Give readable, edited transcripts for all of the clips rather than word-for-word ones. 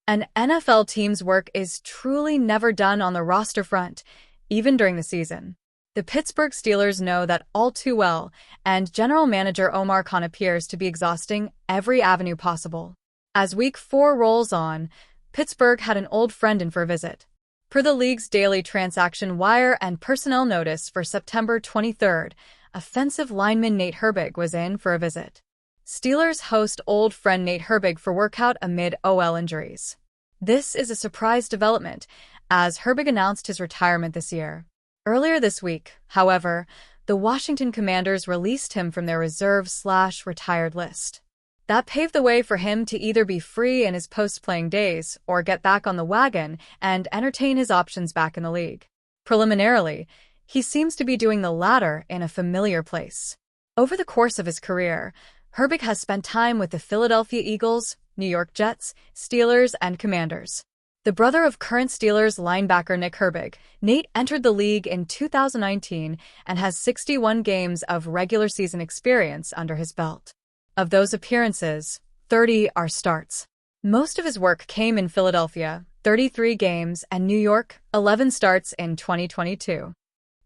An NFL team's work is truly never done on the roster front, even during the season. The Pittsburgh Steelers know that all too well, and general manager Omar Khan appears to be exhausting every avenue possible. As Week 4 rolls on, Pittsburgh had an old friend in for a visit. Per the league's daily transaction wire and personnel notice for September 23rd, offensive lineman Nate Herbig was in for a visit. Steelers host old friend Nate Herbig for workout amid OL injuries. This is a surprise development, as Herbig announced his retirement this year. Earlier this week, however, the Washington Commanders released him from their reserve/retired list. That paved the way for him to either be free in his post-playing days or get back on the wagon and entertain his options back in the league. Preliminarily, he seems to be doing the latter in a familiar place. Over the course of his career, Herbig has spent time with the Philadelphia Eagles, New York Jets, Steelers, and Commanders. The brother of current Steelers linebacker Nick Herbig, Nate entered the league in 2019 and has 61 games of regular season experience under his belt. Of those appearances, 30 are starts. Most of his work came in Philadelphia, 33 games, and New York, 11 starts in 2022.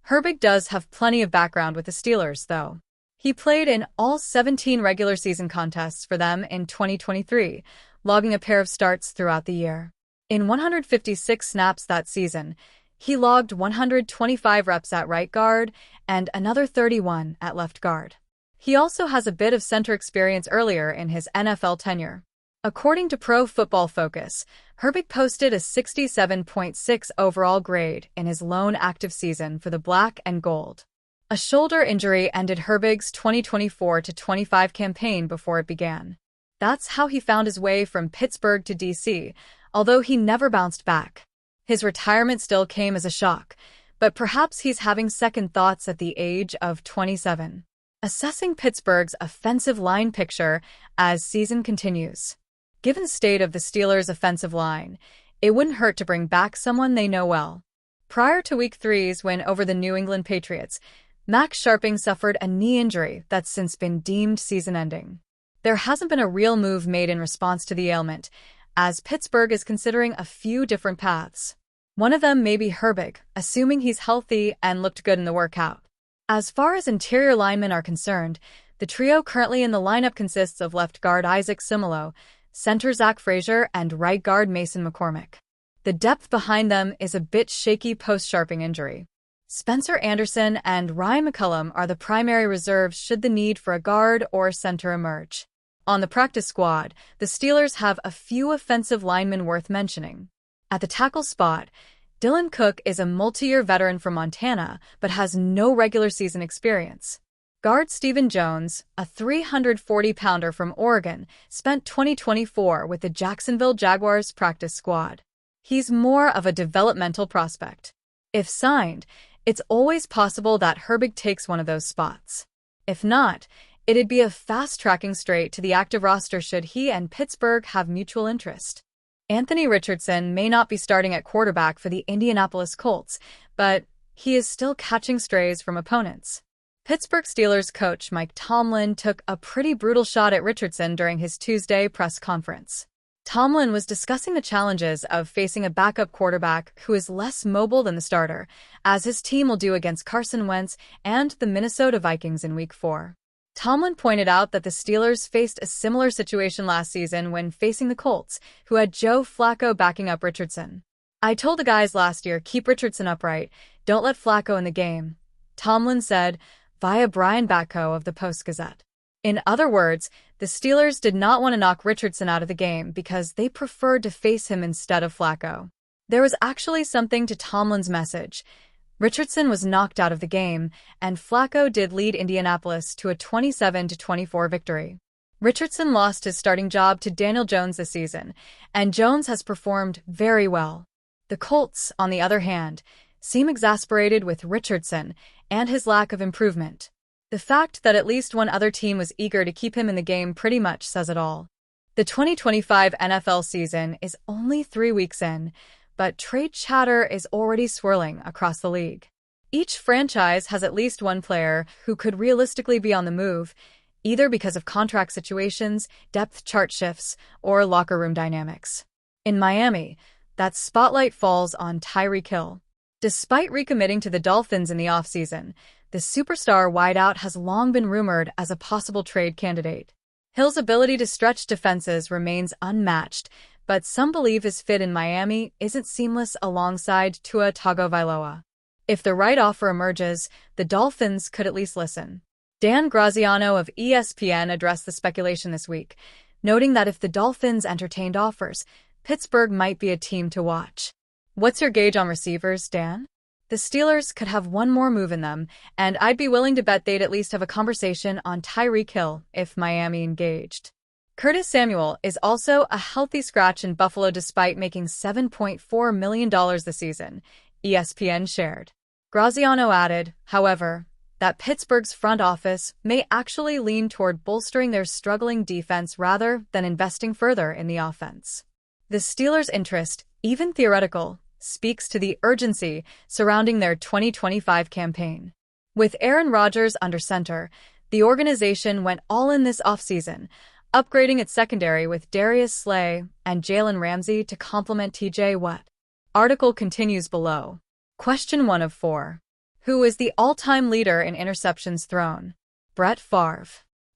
Herbig does have plenty of background with the Steelers, though. He played in all 17 regular season contests for them in 2023, logging a pair of starts throughout the year. In 156 snaps that season, he logged 125 reps at right guard and another 31 at left guard. He also has a bit of center experience earlier in his NFL tenure. According to Pro Football Focus, Herbig posted a 67.6 overall grade in his lone active season for the Black and Gold. A shoulder injury ended Herbig's 2024-25 campaign before it began. That's how he found his way from Pittsburgh to D.C., although he never bounced back. His retirement still came as a shock, but perhaps he's having second thoughts at the age of 27. Assessing Pittsburgh's offensive line picture as season continues. Given the state of the Steelers' offensive line, it wouldn't hurt to bring back someone they know well. Prior to Week 3's win over the New England Patriots, Max Sharping suffered a knee injury that's since been deemed season-ending. There hasn't been a real move made in response to the ailment, as Pittsburgh is considering a few different paths. One of them may be Herbig, assuming he's healthy and looked good in the workout. As far as interior linemen are concerned, the trio currently in the lineup consists of left guard Isaac Simolo, center Zach Frazier, and right guard Mason McCormick. The depth behind them is a bit shaky post-Sharping injury. Spencer Anderson and Ryan McCullum are the primary reserves should the need for a guard or center emerge. On the practice squad, the Steelers have a few offensive linemen worth mentioning. At the tackle spot, Dylan Cook is a multi-year veteran from Montana, but has no regular season experience. Guard Stephen Jones, a 340-pounder from Oregon, spent 2024 with the Jacksonville Jaguars practice squad. He's more of a developmental prospect. If signed, it's always possible that Herbig takes one of those spots. If not, it'd be a fast-tracking straight to the active roster should he and Pittsburgh have mutual interest. Anthony Richardson may not be starting at quarterback for the Indianapolis Colts, but he is still catching strays from opponents. Pittsburgh Steelers coach Mike Tomlin took a pretty brutal shot at Richardson during his Tuesday press conference. Tomlin was discussing the challenges of facing a backup quarterback who is less mobile than the starter, as his team will do against Carson Wentz and the Minnesota Vikings in Week 4. Tomlin pointed out that the Steelers faced a similar situation last season when facing the Colts, who had Joe Flacco backing up Richardson. "I told the guys last year, keep Richardson upright, don't let Flacco in the game," Tomlin said via Brian Batko of the Post-Gazette. In other words, the Steelers did not want to knock Richardson out of the game because they preferred to face him instead of Flacco. There was actually something to Tomlin's message. Richardson was knocked out of the game, and Flacco did lead Indianapolis to a 27-24 victory. Richardson lost his starting job to Daniel Jones this season, and Jones has performed very well. The Colts, on the other hand, seem exasperated with Richardson and his lack of improvement. The fact that at least one other team was eager to keep him in the game pretty much says it all. The 2025 NFL season is only 3 weeks in, but trade chatter is already swirling across the league. Each franchise has at least one player who could realistically be on the move, either because of contract situations, depth chart shifts, or locker room dynamics. In Miami, that spotlight falls on TYREEK Hill. Despite recommitting to the Dolphins in the offseason, the superstar wideout has long been rumored as a possible trade candidate. Hill's ability to stretch defenses remains unmatched, but some believe his fit in Miami isn't seamless alongside Tua Tagovailoa. If the right offer emerges, the Dolphins could at least listen. Dan Graziano of ESPN addressed the speculation this week, noting that if the Dolphins entertained offers, Pittsburgh might be a team to watch. What's your gauge on receivers, Dan? The Steelers could have one more move in them, and I'd be willing to bet they'd at least have a conversation on TYREEK Hill if Miami engaged. Curtis Samuel is also a healthy scratch in Buffalo despite making $7.4 million this season, ESPN shared. Graziano added, however, that Pittsburgh's front office may actually lean toward bolstering their struggling defense rather than investing further in the offense. The Steelers' interest, even theoretical, speaks to the urgency surrounding their 2025 campaign. With Aaron Rodgers under center, the organization went all in this offseason, upgrading its secondary with Darius Slay and Jalen Ramsey to complement TJ Watt. Article continues below. Question 1 of 4. Who is the all-time leader in interceptions thrown? Brett Favre,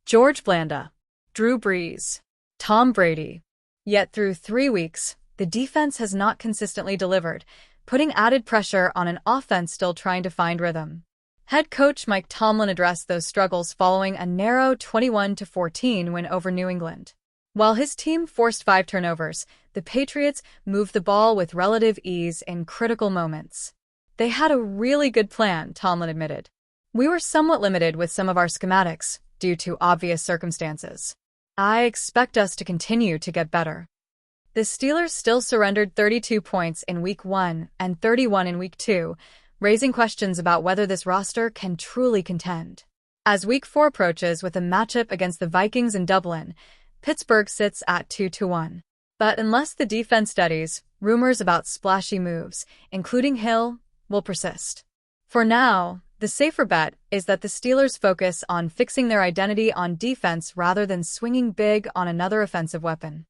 George Blanda, Drew Brees, Tom Brady. Yet through 3 weeks, the defense has not consistently delivered, putting added pressure on an offense still trying to find rhythm. Head coach Mike Tomlin addressed those struggles following a narrow 21-14 win over New England. While his team forced 5 turnovers, the Patriots moved the ball with relative ease in critical moments. They had a really good plan, Tomlin admitted. We were somewhat limited with some of our schematics due to obvious circumstances. I expect us to continue to get better. The Steelers still surrendered 32 points in Week 1 and 31 in Week 2, raising questions about whether this roster can truly contend. As Week 4 approaches with a matchup against the Vikings in Dublin, Pittsburgh sits at 2-1. But unless the defense steadies, rumors about splashy moves, including Hill, will persist. For now, the safer bet is that the Steelers focus on fixing their identity on defense rather than swinging big on another offensive weapon.